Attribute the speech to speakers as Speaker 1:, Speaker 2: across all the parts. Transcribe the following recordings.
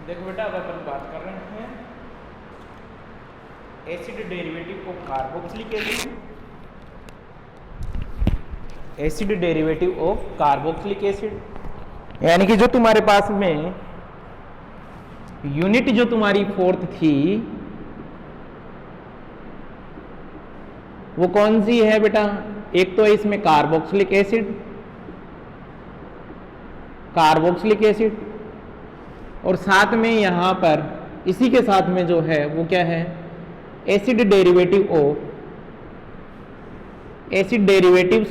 Speaker 1: देखो बेटा, अब अपन बात कर रहे हैं acid derivative of carboxylic acid. Acid derivative of carboxylic acid, यानी कि जो तुम्हारे पास में यूनिट जो तुम्हारी फोर्थ थी वो कौन सी है बेटा? एक तो है इसमें कार्बोक्सिलिक एसिड, और साथ में यहां पर इसी के साथ में जो है वो क्या है? Acid derivatives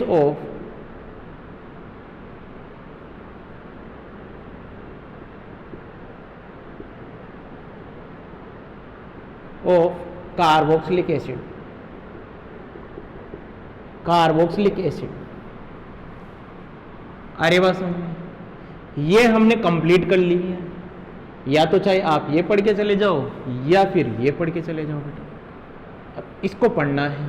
Speaker 1: of carboxylic acid. अरे बस ये हमने कंप्लीट कर ली है। या तो चाहे आप ये पढ़ के चले जाओ या फिर ये पढ़ के चले जाओ बेटा, अब इसको पढ़ना है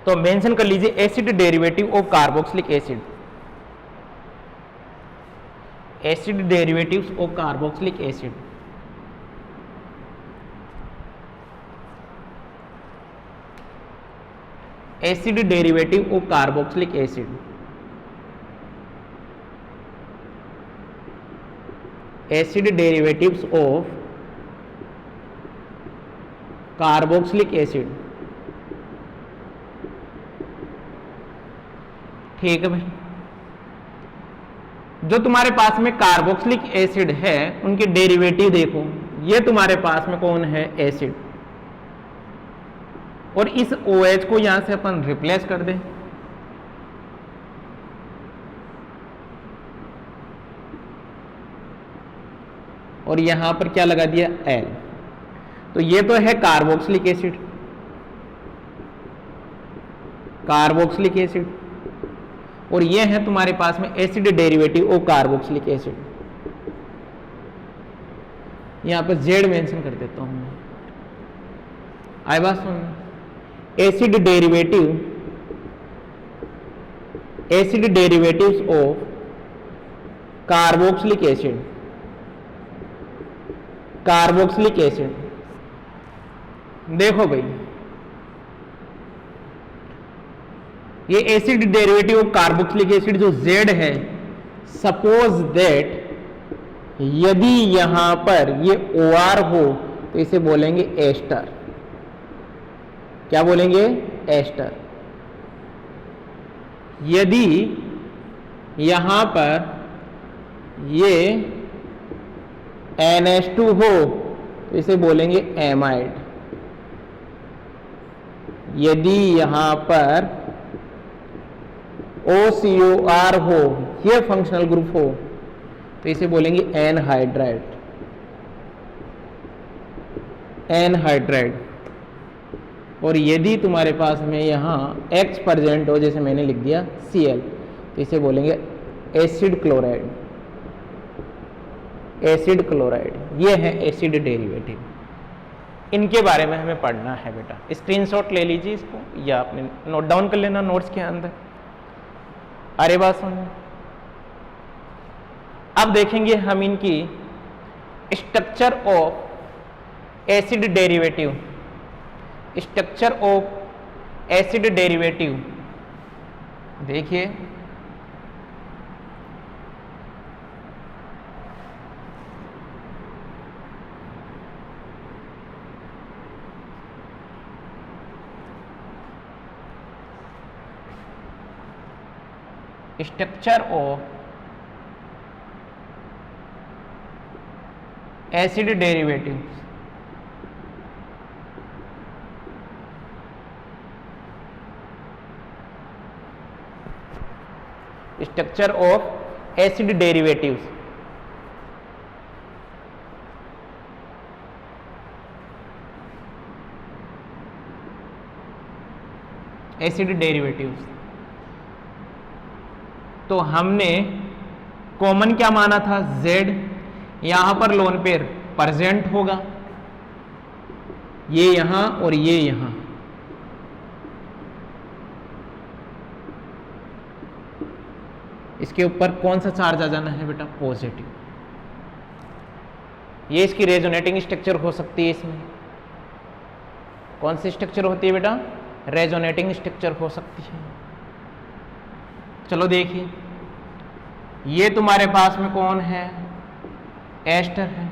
Speaker 1: तो मेंशन कर लीजिए acid derivative of carboxylic acid. Acid derivatives of carboxylic acid, acid derivative of carboxylic acid. Acid derivatives of carboxylic acid. ठीक है भाई, जो तुम्हारे पास में कार्बोक्सिलिक एसिड है उनके डेरिवेटिव देखो। ये तुम्हारे पास में कौन है? एसिड। और इस OH को यहां से अपन रिप्लेस कर दें, और यहां पर क्या लगा दिया? L। तो ये तो है कार्बोक्सिलिक एसिड, और ये है तुम्हारे पास में acid derivative of carboxylic acid. यहां पर Z मेंशन कर देता हूं मैं। आई बात सुन, acid derivatives of carboxylic acid. देखो भाई, ये acid derivative of carboxylic acid जो Z है, सपोज दैट यदि यहां पर ये OR हो तो इसे बोलेंगे एस्टर। क्या बोलेंगे? एस्टर। यदि यहां पर ये NH2 हो तो इसे बोलेंगे एमाइड। यदि यहां पर OCOR हो, ये फंक्शनल ग्रुप हो, तो इसे बोलेंगे एनहाइड्राइड। और यदि तुम्हारे पास में यहां X प्रेजेंट हो, जैसे मैंने लिख दिया Cl, तो इसे बोलेंगे एसिड क्लोराइड। ये है एसिड डेरिवेटिव। इनके बारे में हमें पढ़ना है बेटा। स्क्रीनशॉट ले लीजिए इसको, या अपने नोट डाउन कर लेना नोट्स के अंदर। अरे बात सुनिए, अब देखेंगे हम इनकी स्ट्रक्चर ऑफ एसिड डेरिवेटिव। देखिए, structure of acid derivative. Structure of acid derivatives. तो हमने कॉमन क्या माना था? Z। यहां पर लोन पेयर प्रेजेंट होगा, ये यहां और ये यहां। इसके ऊपर कौन सा चार्ज आ जाना है बेटा? पॉजिटिव। ये इसकी रेजोनेटिंग स्ट्रक्चर हो सकती है। इसमें कौन सी स्ट्रक्चर होती है बेटा? रेजोनेटिंग स्ट्रक्चर हो सकती है। चलो देखिए, ये तुम्हारे पास में कौन है? एस्टर है,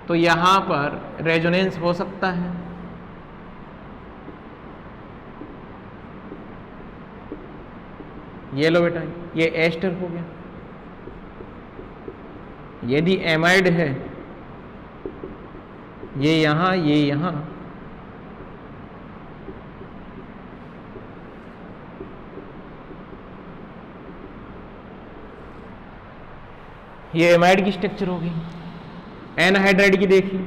Speaker 1: तो यहां पर रेजोनेंस हो सकता है। ये लो बेटा, ये एस्टर हो गया। यदि एमाइड है, ये यहां, ये यहां, ये एमाइड की स्ट्रक्चर होगी। एनहाइड्राइड की देखिए,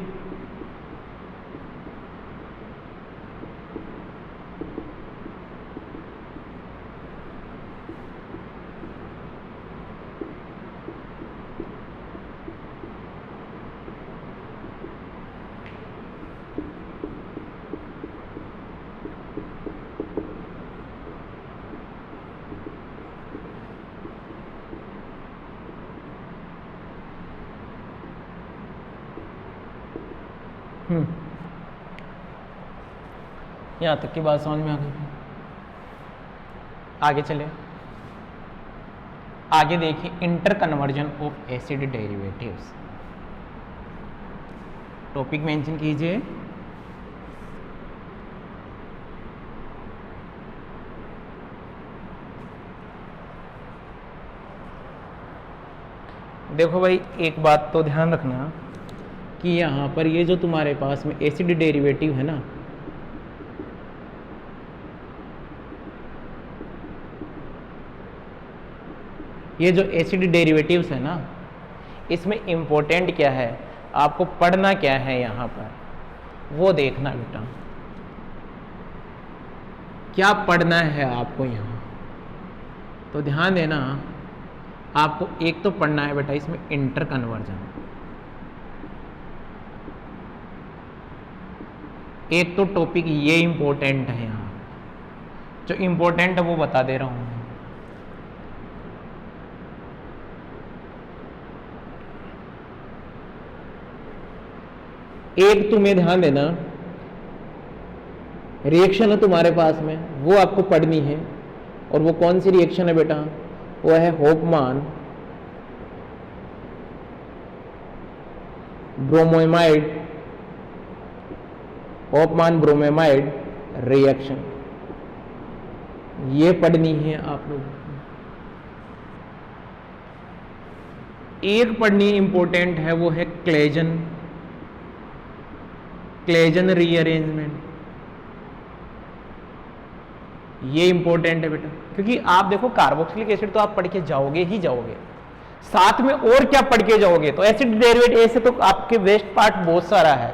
Speaker 1: यहां तक की बात समझ में आ गई। आगे चले, आगे देखिए, inter conversion of acid derivatives. Topic mention कीजिए। देखो भाई, एक बात तो ध्यान रखना कि यहां पर ये जो तुम्हारे पास में एसिड डेरिवेटिव है ना, ये जो एसिड डेरिवेटिव्स है ना, इसमें इंपॉर्टेंट क्या है, आपको पढ़ना क्या है यहां पर, वो देखना बेटा। क्या पढ़ना है आपको यहां, तो ध्यान देना। आपको एक तो पढ़ना है बेटा इसमें इंटर कन्वर्जन। एक तो टॉपिक ये इंपॉर्टेंट है, यहां जो इंपॉर्टेंट है वो बता दे रहा हूं। एक तुम्हें ध्यान देना, रिएक्शन है तुम्हारे पास में, वो आपको पढ़नी है। और वो कौन सी रिएक्शन है बेटा? वो है होफमान ब्रोमोमाइड, होफमान ब्रोमोमाइड रिएक्शन, ये पढ़नी है आप लोगों को। एक पढ़नी इंपॉर्टेंट है, वो है क्लेजन रीअरेंजमेंट। ये इंपॉर्टेंट है बेटा, क्योंकि आप देखो कार्बोक्सिलिक एसिड तो आप पढ़ के जाओगे ही जाओगे, साथ में और क्या पढ़ के जाओगे? तो एसिड डेरिवेटिव ऐसे तो आपके वेस्ट पार्ट बहुत सारा है।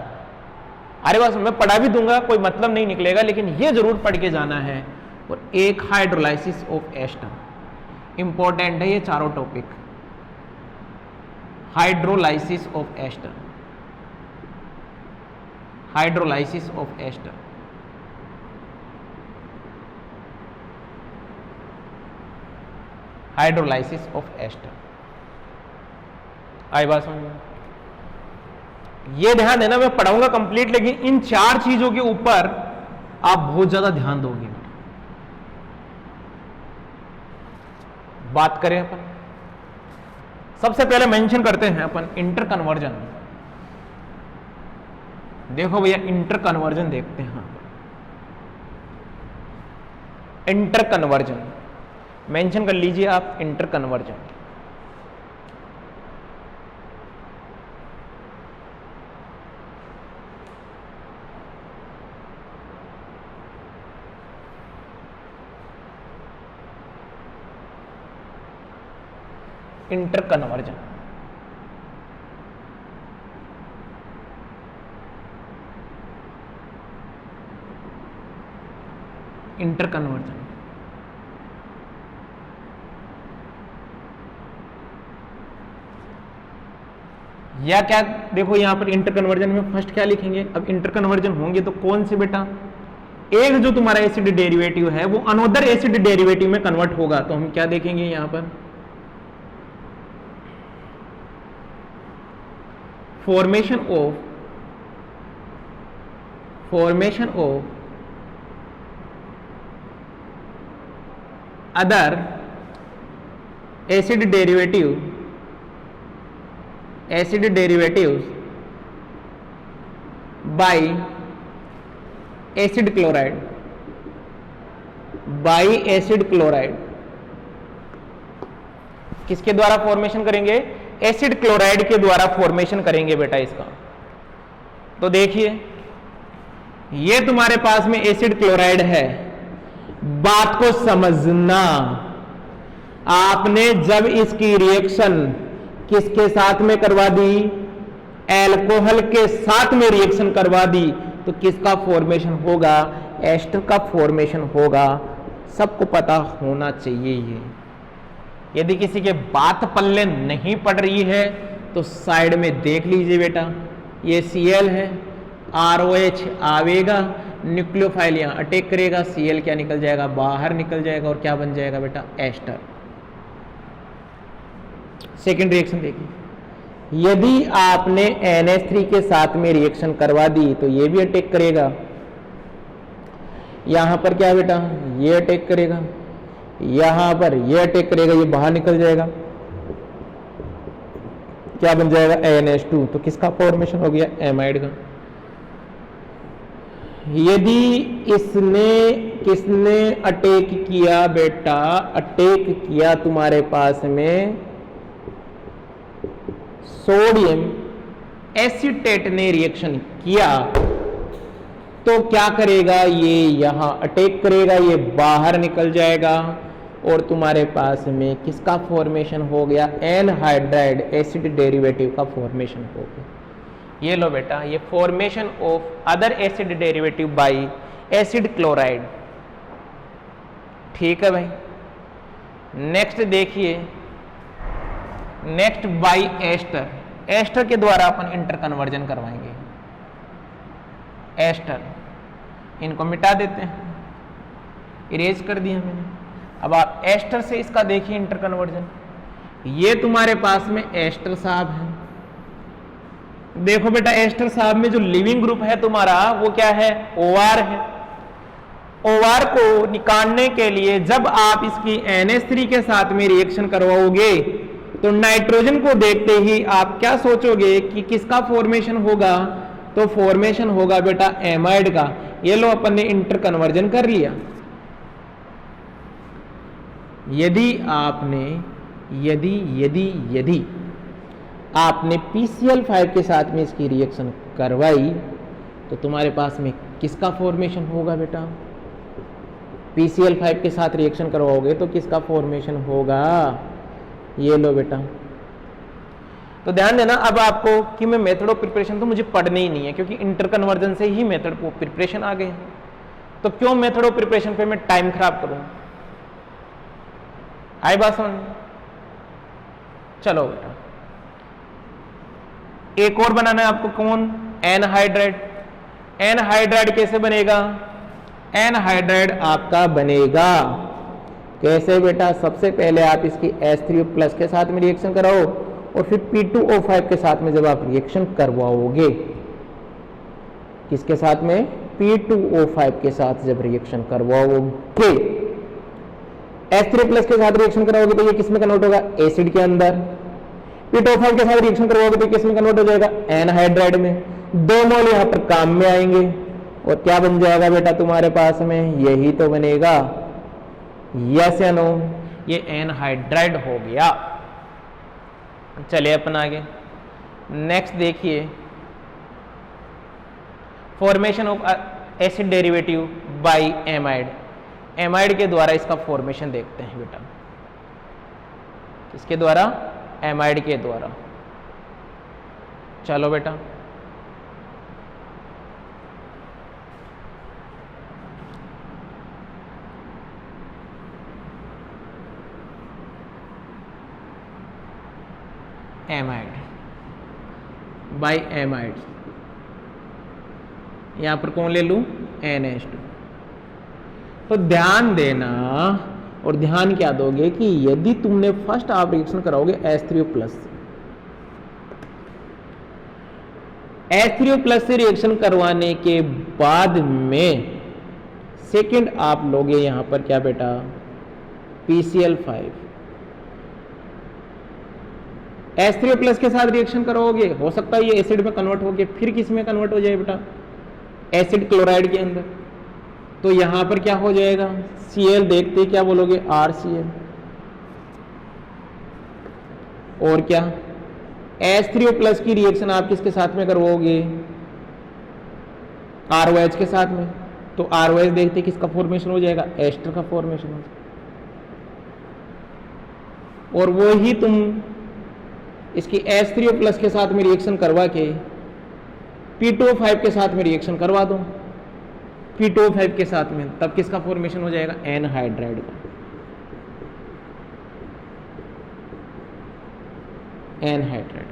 Speaker 1: अरे बस मैं पढ़ा भी दूंगा, कोई मतलब नहीं निकलेगा, लेकिन ये जरूर पढ़ के जाना है। और एक हाइड्रोलाइसिस ऑफ एस्टर, इंपॉर्टेंट है ये चारों topic. Hydrolysis of ester, hydrolysis of ester, hydrolysis of ester. आई बात समझ में? ये ध्यान देना, मैं पढ़ाऊंगा कंप्लीट, लेकिन इन चार चीजों के ऊपर आप बहुत ज्यादा ध्यान दोगे। बात करें अपन, सबसे पहले मेंशन करते हैं अपन इंटर कन्वर्जन। देखो भैया, इंटर कन्वर्जन देखते हैं। इंटर कन्वर्जन मेंशन कर लीजिए आप, inter conversion. Inter conversion, inter conversion या क्या? देखो यहां पर इंटर कन्वर्जन में फर्स्ट क्या लिखेंगे? अब इंटर कन्वर्जन होंगे तो कौन से बेटा? एक जो तुम्हारा एसिड डेरिवेटिव है वो अनदर एसिड डेरिवेटिव में कन्वर्ट होगा, तो हम क्या देखेंगे यहां पर? formation of other acid derivatives by acid chloride किसके द्वारा फॉर्मेशन करेंगे? एसिड क्लोराइड के द्वारा फॉर्मेशन करेंगे बेटा इसका। तो देखिए ये तुम्हारे पास में एसिड क्लोराइड है। बात को समझना, आपने जब इसकी रिएक्शन किसके साथ में करवा दी? एल्कोहल के साथ में रिएक्शन करवा दी, तो किसका फॉर्मेशन होगा? एस्टर का फॉर्मेशन होगा। सबको पता होना चाहिए ये। यदि किसी के बात पल्ले नहीं पड़ रही है तो साइड में देख लीजिए बेटा, ये Cl है, ROH आवेगा, न्यूक्लियोफाइल यहां अटैक करेगा, Cl क्या निकल जाएगा? बाहर निकल जाएगा और क्या बन जाएगा बेटा? एस्टर। सेकेंड रिएक्शन देखिए, यदि आपने NH3 के साथ में रिएक्शन करवा दी तो ये भी अटैक करेगा। यहां पर क्या बेटा? ये अटैक करेगा, यहां पर ये अटैक करेगा, ये बाहर निकल जाएगा, क्या बन जाएगा? NH2। तो किसका फॉर्मेशन हो गया? एमाइड का। यदि किसने अटैक किया बेटा? अटैक किया तुम्हारे पास में सोडियम एसीटेट ने रिएक्शन किया, तो क्या करेगा? ये यहां अटैक करेगा, ये बाहर निकल जाएगा और तुम्हारे पास में किसका फॉर्मेशन हो गया? एनहाइड्राइड एसिड डेरिवेटिव का फॉर्मेशन हो गया। ये लो बेटा, ये formation of other acid derivative bye acid chloride. ठीक है भाई। नेक्स्ट देखिए, नेक्स्ट बाय एस्टर। एस्टर के द्वारा अपन इंटर कन्वर्जन करवाएंगे। एस्टर, इनको मिटा देते हैं, इरेज कर दिया मैंने। अब आप एस्टर से इसका देखिए इंटर कन्वर्जन। ये तुम्हारे पास में एस्टर साहब है। देखो बेटा, एस्टर साहब में जो लिविंग ग्रुप है तुम्हारा वो क्या है? OR है। OR को निकालने के लिए जब आप इसकी NH3 के साथ में रिएक्शन करवाओगे तो नाइट्रोजन को देखते ही आप क्या सोचोगे कि किसका फॉर्मेशन होगा? तो फॉर्मेशन होगा बेटा एमाइड का। ये लो अपन ने इंटर कन्वर्जन कर लिया। यदि आपने PCl5 के साथ में इसकी रिएक्शन करवाई तो तुम्हारे पास में किसका फॉर्मेशन होगा बेटा? PCl5 के साथ रिएक्शन करवाओगे तो किसका फॉर्मेशन होगा? ये लो बेटा। तो ध्यान देना अब आपको कि मैं मेथड ऑफ प्रिपरेशन तो मुझे पढ़ने ही नहीं है, क्योंकि इंटर कन्वर्जन से ही मेथड ऑफ प्रिपरेशन आ गए। तो क्यों मेथड ऑफ प्रिपरेशन पे मैं टाइम खराब करूं? आई बात समझ? चलो बेटा, एक और बनाना है आपको। कौन? एनहाइड्राइड। एनहाइड्राइड कैसे बनेगा? एनहाइड्राइड आपका बनेगा कैसे बेटा? सबसे पहले आप इसकी H3O+ के साथ में रिएक्शन कराओ और फिर P2O5 के साथ में जब आप रिएक्शन करवाओगे, किसके साथ में? P2O5 के साथ जब रिएक्शन करवाओगे, H3O+ के साथ रिएक्शन कराओगे तो ये किस में कन्वर्ट होगा? एसिड के अंदर। P2O5 के साथ रिएक्शन करवाओगे तो किस में कन्वर्ट हो जाएगा? एनहाइड्राइड में। दो मोल यहां पर काम में आएंगे और क्या बन जाएगा बेटा तुम्हारे पास में? यही तो बनेगा। यस या नो? ये एनहाइड्राइड हो गया। चलिए अपन आगे। नेक्स्ट देखिए, formation of acid derivative by amide. Amide के द्वारा इसका फॉर्मेशन देखते हैं बेटा। किसके द्वारा? एमाइड के द्वारा। चलो बेटा, एमाइड बाय एमाइड। यहां पर कौन ले लूं? NH2। तो ध्यान देना और ध्यान क्या दोगे कि यदि तुमने फर्स्ट आप रिएक्शन कराओगे H3O+ H3O+ से रिएक्शन करवाने के बाद में सेकंड आप लोगे यहां पर क्या बेटा, PCl5। H3O+ के साथ रिएक्शन करोगे, हो सकता है ये एसिड में कन्वर्ट हो गया, फिर किस में कन्वर्ट हो जाए बेटा, एसिड क्लोराइड के अंदर। तो यहां पर क्या हो जाएगा, Cl देखते क्या बोलोगे, RCl। और क्या, H3O+ की रिएक्शन आप किसके साथ में करवाओगे, ROH के साथ में। तो ROH देखते किसका फॉर्मेशन हो जाएगा, एस्टर का फॉर्मेशन हो जाएगा। और वो ही तुम इसकी H3O+ के साथ में रिएक्शन करवा के P2O5 के साथ में रिएक्शन करवा दो, P2O5 के साथ में, तब किसका फॉर्मेशन हो जाएगा, एनहाइड्राइड का, एनहाइड्राइड।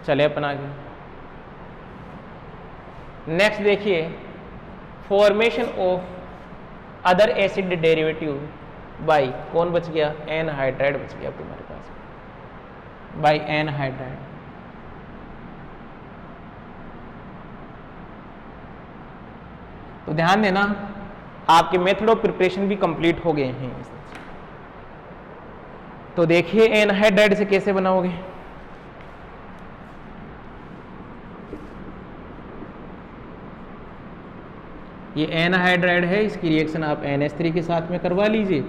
Speaker 1: चले अपन आगे। नेक्स्ट देखिए, formation of other acid derivative by कौन बच गया, एनहाइड्राइड बच गया तुम्हारे पास, बाय एनहाइड्राइड। तो ध्यान देना, आपके मेथड ऑफ प्रिपरेशन भी कंप्लीट हो गए हैं। तो देखिए एनहाइड्राइड से कैसे बनाओगे। ये एनहाइड्राइड है, इसकी रिएक्शन आप NH3 के साथ में करवा लीजिए,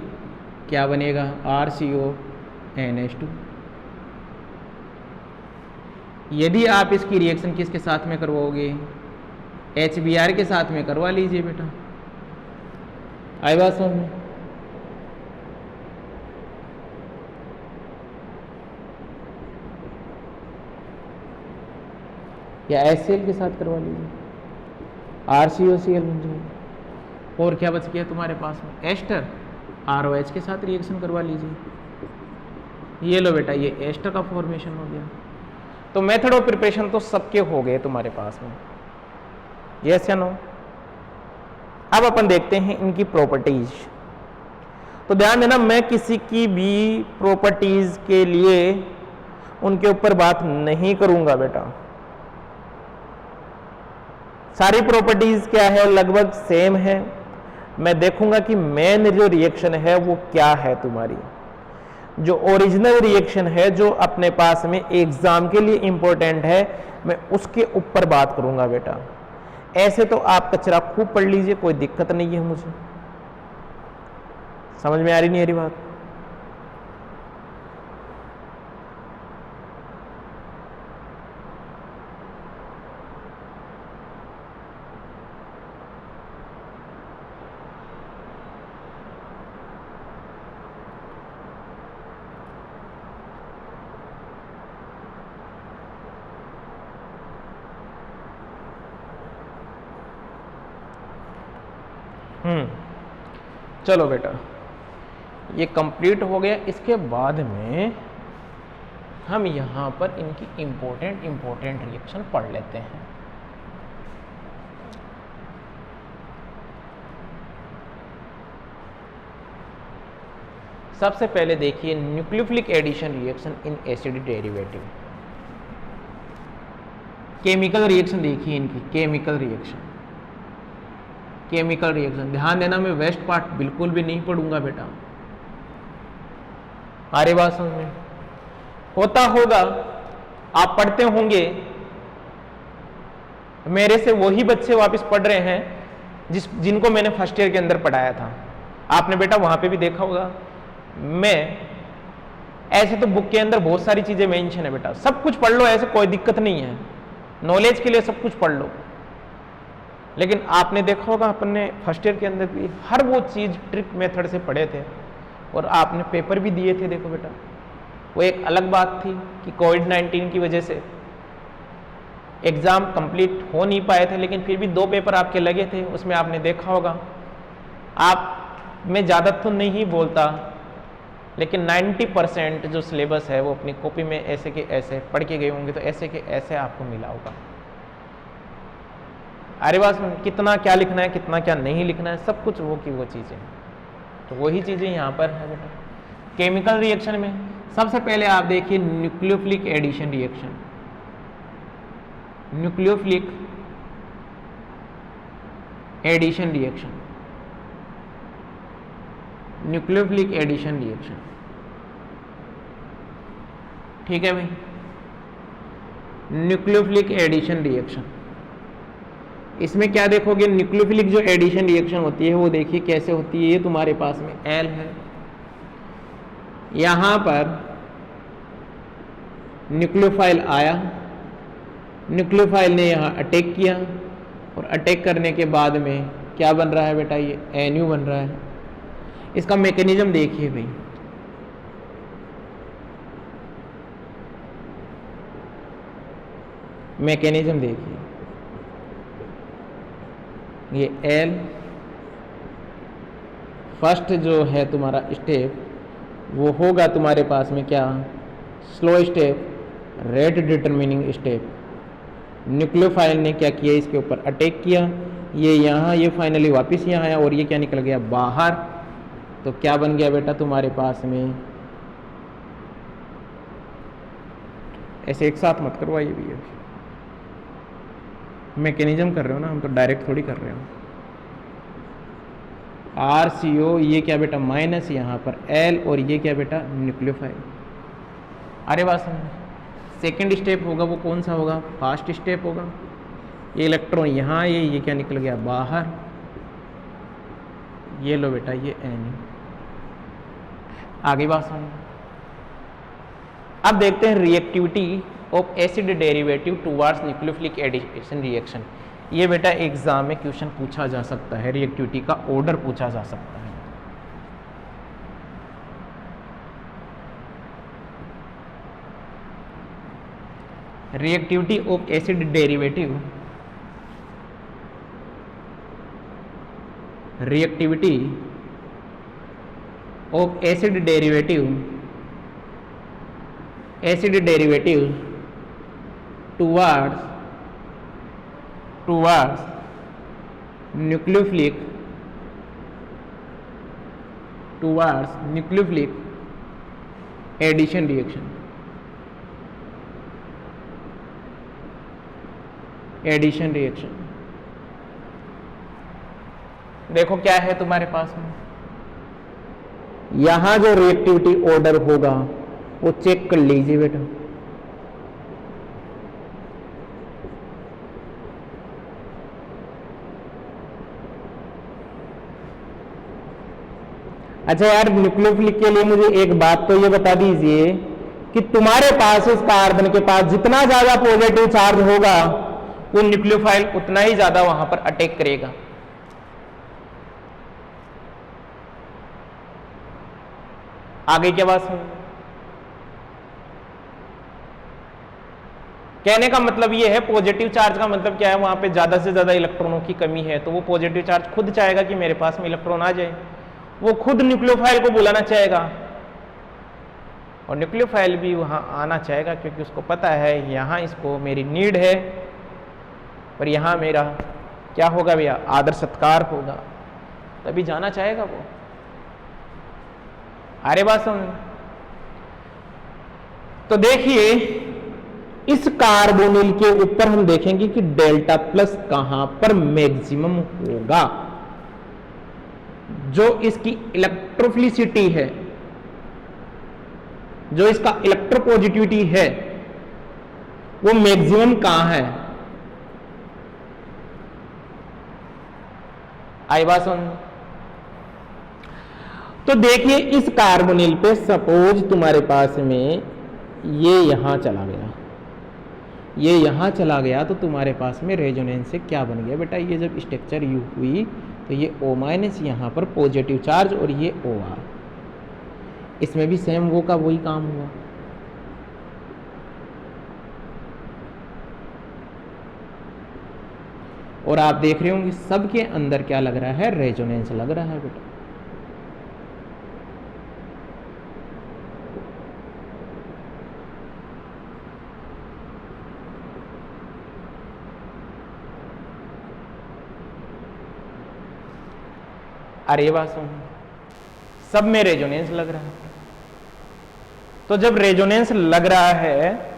Speaker 1: क्या बनेगा, RCONH2। यदि आप इसकी रिएक्शन किसके साथ में करवाओगे, HBr के साथ में करवा लीजिए बेटा। आई बात समझ में। या HCl के साथ करवा लीजिए, RCOCl बन जाएगा। और क्या बच गया तुम्हारे पास में, एस्टर, ROH के साथ रिएक्शन करवा लीजिए। ये लो बेटा, ये एस्टर का फॉर्मेशन हो गया। तो मेथड ऑफ प्रिपरेशन तो सबके हो गए तुम्हारे पास में, यस या नो। अब अपन देखते हैं इनकी प्रॉपर्टीज। तो ध्यान देना, मैं किसी की भी प्रॉपर्टीज के लिए उनके ऊपर बात नहीं करूंगा बेटा। सारी प्रॉपर्टीज क्या है, लगभग सेम है। मैं देखूंगा कि मेन जो रिएक्शन है वो क्या है तुम्हारी, जो ओरिजिनल रिएक्शन है, जो अपने पास में एग्जाम के लिए इंपॉर्टेंट है, मैं उसके ऊपर बात करूंगा बेटा। ऐसे तो आप कचरा खूब पढ़ लीजिए, कोई दिक्कत नहीं है मुझे। समझ में आ रही नहीं आ रही बात। चलो बेटा, ये कंप्लीट हो गया। इसके बाद में हम यहां पर इनकी इंपॉर्टेंट रिएक्शन पढ़ लेते हैं। सबसे पहले देखिए nucleophilic addition reaction in acid derivative. Chemical reaction देखिए इनकी, केमिकल रिएक्शन। ध्यान देना, मैं वेस्ट पार्ट बिल्कुल भी नहीं पढ़ूंगा बेटा। आरे बात समझ में होता होगा, आप पढ़ते होंगे, मेरे से वही बच्चे वापस पढ़ रहे हैं जिनको मैंने फर्स्ट ईयर के अंदर पढ़ाया था। आपने बेटा वहां पे भी देखा होगा। मैं ऐसे तो बुक के अंदर बहुत सारी चीजें मेंशन है बेटा, सब कुछ पढ़ लो, ऐसे कोई दिक्कत नहीं है, नॉलेज के लिए सब कुछ पढ़ लो। लेकिन आपने देखा होगा अपन ने फर्स्ट ईयर के अंदर भी हर वो चीज ट्रिक मेथड से पढ़े थे और आपने पेपर भी दिए थे। देखो बेटा, वो एक अलग बात थी कि कोविड-19 की वजह से एग्जाम कंप्लीट हो नहीं पाए थे, लेकिन फिर भी 2 पेपर आपके लगे थे। उसमें आपने देखा होगा, आप मैं ज़्यादा तो नहीं बोलता, लेकिन 90% जो सिलेबस है वो अपनी कॉपी में ऐसे के ऐसे पढ़ के गए होंगे, तो ऐसे के ऐसे आपको मिला होगा। अरे बस कितना क्या लिखना है, कितना क्या नहीं लिखना है, सब कुछ वो की वो चीज़ें। तो वही चीज़ें यहाँ पर है बेटा। केमिकल रिएक्शन में सबसे पहले आप देखिए nucleophilic addition reaction. Nucleophilic addition reaction, nucleophilic addition reaction. ठीक है भाई, न्यूक्लियोफिलिक एडिशन रिएक्शन। इसमें क्या देखोगे, न्यूक्लियोफिलिक जो एडिशन रिएक्शन होती है वो देखिए कैसे होती है। ये तुम्हारे पास में एल है, यहां पर न्यूक्लियोफाइल आया, न्यूक्लियोफाइल ने यहां अटैक किया और अटैक करने के बाद में क्या बन रहा है बेटा, ये एनयू बन रहा है। इसका मैकेनिज्म देखिए भाई, मैकेनिज्म देखिए, ये एल फर्स्ट जो है तुम्हारा स्टेप वो होगा तुम्हारे पास में क्या, slow step, rate determining step. Nucleophile ने क्या किया, इसके ऊपर अटैक किया, ये यहाँ, ये फाइनली वापस यहाँ आया और ये क्या निकल गया बाहर। तो क्या बन गया बेटा तुम्हारे पास में, ऐसे एक साथ मत करवाइए भैया, मैकेनिज्म कर रहे हो ना, हम तो डायरेक्ट थोड़ी कर रहे हो। RCO, ये क्या बेटा माइनस यहाँ पर L, और ये क्या बेटा न्यूक्लियोफाइल। अरे बात समझ, सेकेंड स्टेप होगा वो कौन सा होगा, फर्स्ट स्टेप होगा। ये इलेक्ट्रॉन यहाँ, ये क्या निकल गया बाहर, ये लो बेटा ये N। आगे बात समझ। अब देखते हैं reactivity of acid derivative towards nucleophilic addition reaction. ये बेटा एग्जाम में क्वेश्चन पूछा जा सकता है, रिएक्टिविटी का ऑर्डर पूछा जा सकता है। Reactivity of acid derivative, reactivity of acid derivative, acid derivative towards nucleophilic, towards nucleophilic addition reaction, addition reaction. देखो क्या है तुम्हारे पास में, यहां जो रिएक्टिविटी ऑर्डर होगा वो चेक कर लीजिए बेटा। अच्छा यार, न्यूक्लियोफिलिक के लिए मुझे एक बात तो ये बता दीजिए कि तुम्हारे पास इस कार्बन के पास जितना ज्यादा पॉजिटिव चार्ज होगा वो न्यूक्लियोफाइल उतना ही ज्यादा वहां पर अटैक करेगा। आगे क्या बात सुन, कहने का मतलब ये है पॉजिटिव चार्ज का मतलब क्या है, वहां पे ज्यादा से ज्यादा इलेक्ट्रॉनों की कमी है, तो वो पॉजिटिव चार्ज खुद चाहेगा कि मेरे पास में इलेक्ट्रॉन आ जाए, वो खुद न्यूक्लियोफाइल को बुलाना चाहेगा और न्यूक्लियोफाइल भी वहां आना चाहेगा, क्योंकि उसको पता है यहां इसको मेरी नीड है और यहां मेरा क्या होगा भैया, आदर सत्कार होगा, तभी जाना चाहेगा वो। अरे बात समझ। तो देखिए इस कार्बोनिल के ऊपर हम देखेंगे कि डेल्टा प्लस कहां पर मैक्सिमम होगा। जो इसकी इलेक्ट्रोफिलिसिटी है, जो इसका इलेक्ट्रोपॉजिटिविटी है, वो मैक्सिमम कहां है। आई बात समझ। तो देखिए इस कार्बोनिल पे सपोज तुम्हारे पास में ये यहां चला गया, ये यहां चला गया, तो तुम्हारे पास में रेजोनेंस से क्या बन गया बेटा, ये जब स्ट्रक्चर यू हुई तो ये O माइनस यहां पर पॉजिटिव चार्ज और ये OR, इसमें भी सेम वो का वही काम हुआ। और आप देख रहे होंगे सबके अंदर क्या लग रहा है, रेजोनेंस लग रहा है बेटा। अरे बात सुन, सब में रेजोनेंस लग रहा है। तो जब रेजोनेंस लग रहा है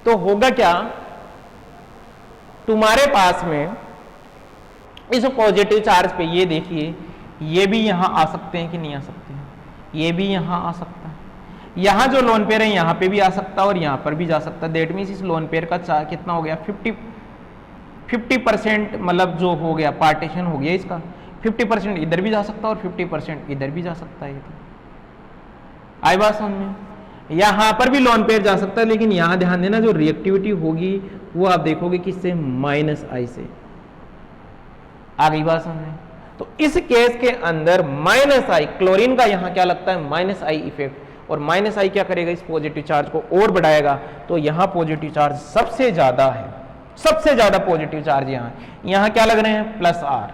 Speaker 1: तो होगा क्या, तुम्हारे पास में इस पॉजिटिव चार्ज पे ये देखिए, ये भी यहां आ सकते हैं कि नहीं आ सकते हैं, ये भी यहां आ सकता है, यहां जो लोन पेयर है यहां पे भी आ सकता है और यहां पर भी जा सकता है। दैट मीन्स इस लोन पेयर का चार्ज कितना हो गया, 50% मतलब जो हो गया पार्टीशन हो गया इसका, 50% इधर भी जा सकता है और 50% इधर भी जा सकता है। तो आई बात समझ में, यहां पर भी लोन पेयर जा सकता है, लेकिन यहां ध्यान देना जो रिएक्टिविटी होगी वो आप देखोगे किससे, -I से। आ गई बात समझ में। तो इस केस के अंदर -I, क्लोरीन का यहां क्या लगता है, -I इफेक्ट, और -I क्या करेगा, इस पॉजिटिव चार्ज को और बढ़ाएगा। तो यहां पॉजिटिव चार्ज सबसे ज्यादा है, सबसे ज्यादा पॉजिटिव चार्ज यहां क्या लग रहे हैं, +R,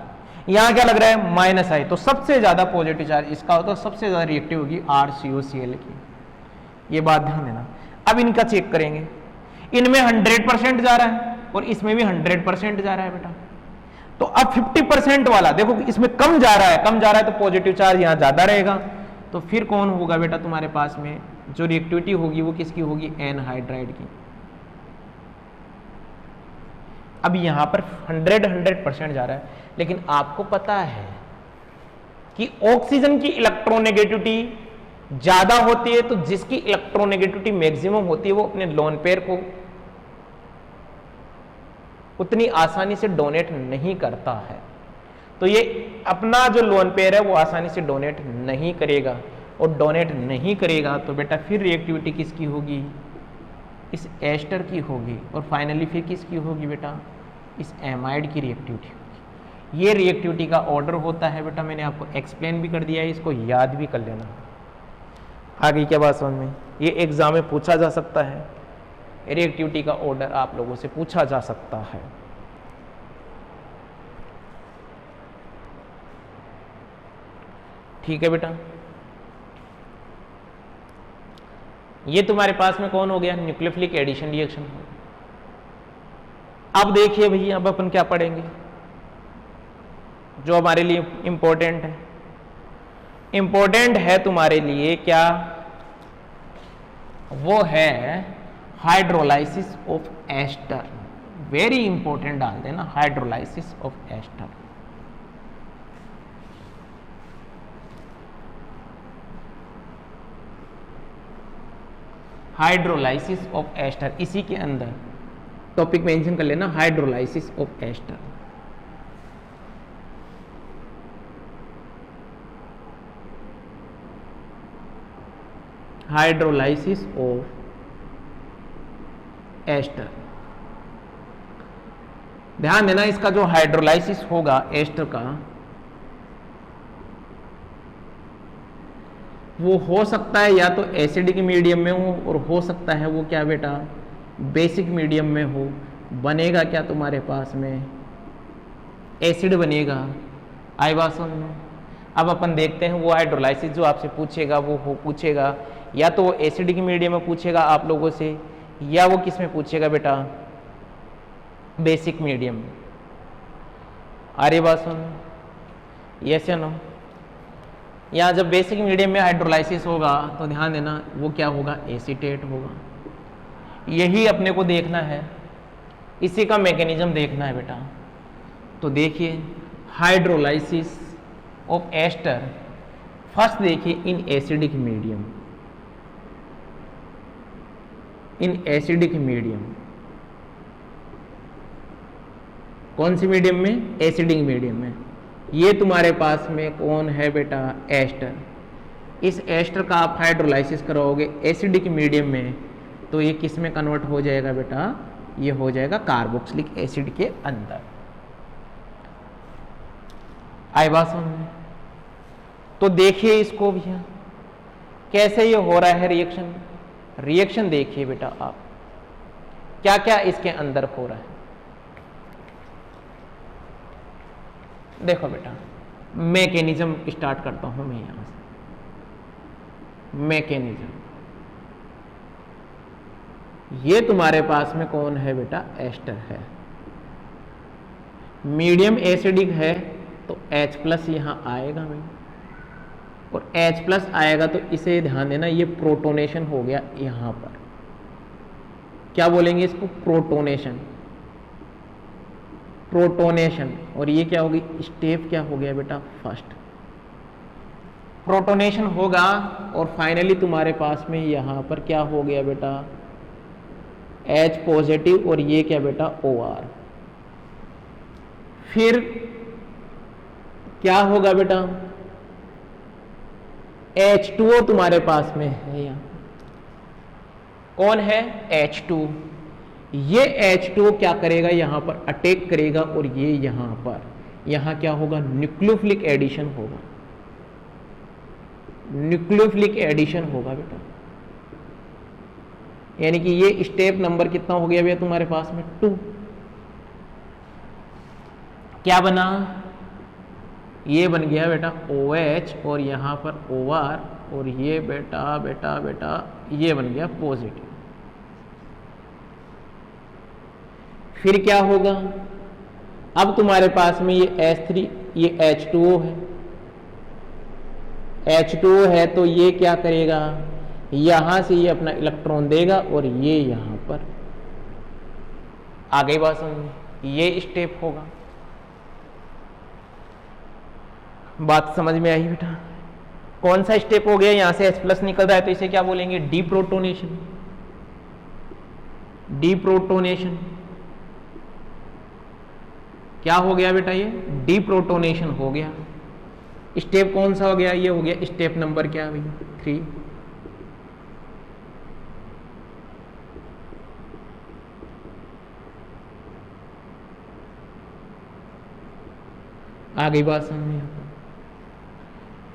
Speaker 1: यहां क्या लग रहा है, -I। तो सबसे ज्यादा पॉजिटिव चार्ज इसका होता है, सबसे ज्यादा रिएक्टिव होगी RCOCl की। ये बात ध्यान देना। अब इनका चेक करेंगे, इनमें 100% जा रहा है और इसमें भी 100% जा रहा है बेटा। तो अब 50% वाला देखो, इसमें कम जा रहा है, कम जा रहा है तो पॉजिटिव चार्ज यहां ज्यादा रहेगा। तो फिर कौन होगा बेटा तुम्हारे पास में, जो रिएक्टिविटी होगी वो किसकी होगी, एनहाइड्राइड की। अब यहां पर 100% जा रहा है, लेकिन आपको पता है कि ऑक्सीजन की इलेक्ट्रोनेगेटिविटी ज्यादा होती है, तो जिसकी इलेक्ट्रोनेगेटिविटी मैक्सिमम होती है वो अपने लोन पेयर को उतनी आसानी से डोनेट नहीं करता है। तो ये अपना जो लोन पेयर है वो आसानी से डोनेट नहीं करेगा, और डोनेट नहीं करेगा तो बेटा फिर रिएक्टिविटी किसकी होगी, इस एस्टर की होगी, और फाइनली फिर किसकी होगी बेटा, इस एमाइड की रिएक्टिविटी होगी। ये रिएक्टिविटी का ऑर्डर होता है बेटा, मैंने आपको एक्सप्लेन भी कर दिया है, इसको याद भी कर लेना। आ गई क्या बात समझ में, ये एग्जाम में पूछा जा सकता है, रिएक्टिविटी का ऑर्डर आप लोगों से पूछा जा सकता है। ठीक है बेटा, ये तुम्हारे पास में कौन हो गया, न्यूक्लियोफिलिक एडिशन रिएक्शन। अब देखिए भैया, अब अपन क्या पढ़ेंगे जो हमारे लिए इंपॉर्टेंट है। इंपॉर्टेंट है तुम्हारे लिए क्या, वो है hydrolysis of ester. Very important डाल देना, hydrolysis of ester. Hydrolysis of ester, इसी के अंदर टॉपिक मेंशन कर लेना, hydrolysis of ester. Hydrolysis of ester, ध्यान देना, इसका जो हाइड्रोलाइसिस होगा एस्टर का, वो हो सकता है या तो एसिडिक मीडियम में हो, और हो सकता है वो क्या बेटा, बेसिक मीडियम में हो। बनेगा क्या तुम्हारे पास में, एसिड बनेगा। आई बात समझ में। अब अपन देखते हैं वो हाइड्रोलाइसिस जो आपसे पूछेगा वो पूछेगा या तो वो एसिडिक मीडियम में पूछेगा आप लोगों से, या वो किस में पूछेगा बेटा, बेसिक मीडियम में। अरे बात सुन, यस या नो। यहाँ जब बेसिक मीडियम में हाइड्रोलाइसिस होगा तो ध्यान देना वो क्या होगा, एसीटेट होगा। यही अपने को देखना है, इसी का मैकेनिज्म देखना है बेटा। तो देखिए हाइड्रोलाइसिस ऑफ एस्टर, फर्स्ट देखिए इन एसिडिक मीडियम, इन एसिडिक मीडियम, कौन सी मीडियम में, एसिडिक मीडियम में। ये तुम्हारे पास में कौन है बेटा, एस्टर। इस एस्टर का आप हाइड्रोलाइसिस कराओगे एसिडिक मीडियम में, तो ये किस में कन्वर्ट हो जाएगा बेटा, ये हो जाएगा कार्बोक्सिलिक एसिड के अंदर। आई बात समझ में। तो देखिए इसको भैया कैसे ये हो रहा है रिएक्शन। रिएक्शन देखिए बेटा आप, क्या क्या इसके अंदर हो रहा है। देखो बेटा, मैकेनिज्म स्टार्ट करता हूं मैं यहां से। मैकेनिज्म, ये तुम्हारे पास में कौन है बेटा, एस्टर है। मीडियम एसिडिक है तो H+ यहां आएगा में, और H+ आएगा तो इसे ध्यान देना ये प्रोटोनेशन हो गया यहां पर। क्या बोलेंगे इसको, प्रोटोनेशन, प्रोटोनेशन। और ये क्या होगी, स्टेप क्या हो गया बेटा, फर्स्ट प्रोटोनेशन होगा। और फाइनली तुम्हारे पास में यहां पर क्या हो गया बेटा, H पॉजिटिव, और ये क्या बेटा, OR। फिर क्या होगा बेटा, H2O तुम्हारे पास में है, यहां कौन है, H2। ये H2O क्या करेगा, यहां पर अटैक करेगा, और ये यहां पर, यहां क्या होगा, न्यूक्लियोफिलिक एडिशन होगा, न्यूक्लियोफिलिक एडिशन होगा बेटा। यानी कि ये स्टेप नंबर कितना हो गया भैया तुम्हारे पास में, 2। क्या बना, ये बन गया बेटा OH, और यहां पर OR, और ये बेटा बेटा बेटा ये बन गया पॉजिटिव। फिर क्या होगा, अब तुम्हारे पास में ये H3, ये H2O है, H2O है, तो ये क्या करेगा, यहां से ये अपना इलेक्ट्रॉन देगा, और ये यहां पर आ गई बात समझ, ये स्टेप होगा। बात समझ में आई बेटा, कौन सा स्टेप हो गया, यहां से H+ निकल रहा है, तो इसे क्या बोलेंगे, डीप्रोटोनेशन, डीप्रोटोनेशन। क्या हो गया बेटा, ये डीप्रोटोनेशन हो गया। स्टेप कौन सा हो गया, ये हो गया स्टेप नंबर क्या भैया, 3। आ गई बात समझ में।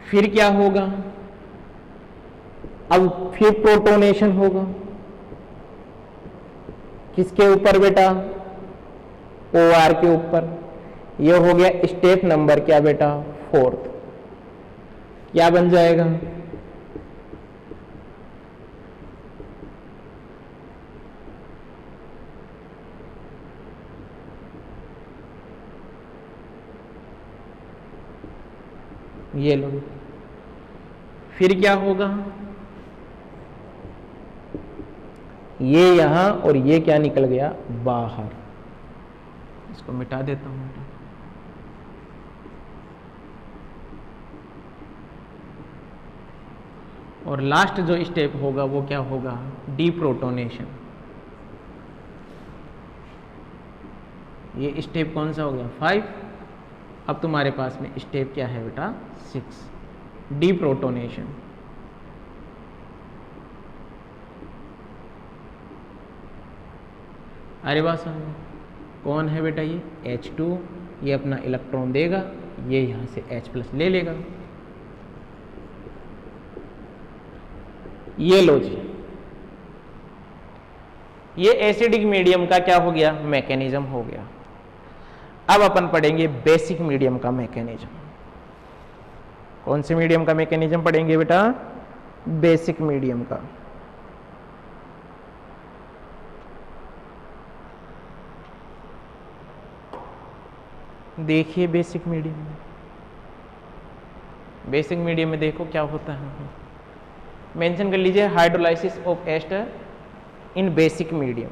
Speaker 1: फिर क्या होगा, अब फिर प्रोटोनेशन होगा, किसके ऊपर बेटा, OR के ऊपर। ये हो गया स्टेप नंबर क्या बेटा, 4। क्या बन जाएगा, ये लो। फिर क्या होगा, ये यहां, और ये क्या निकल गया बाहर। इसको मिटा देता हूं बेटा। और लास्ट जो स्टेप होगा वो क्या होगा, डीप्रोटोनेशन। ये स्टेप कौन सा हो गया, 5। अब तुम्हारे पास में स्टेप क्या है बेटा, 6, डीप्रोटोनेशन। अरे बात समझ, कौन है बेटा, ये H2, ये अपना इलेक्ट्रॉन देगा, ये यहां से H+ ले लेगा। ये लो जी, ये एसिडिक मीडियम का क्या हो गया, मैकेनिज्म हो गया। अब अपन पढ़ेंगे बेसिक मीडियम का मैकेनिज्म। कौन से मीडियम का मैकेनिज्म पढ़ेंगे बेटा, बेसिक मीडियम का। देखिए बेसिक मीडियम में, बेसिक मीडियम में देखो क्या होता है, मेंशन कर लीजिए, hydrolysis of ester in basic medium.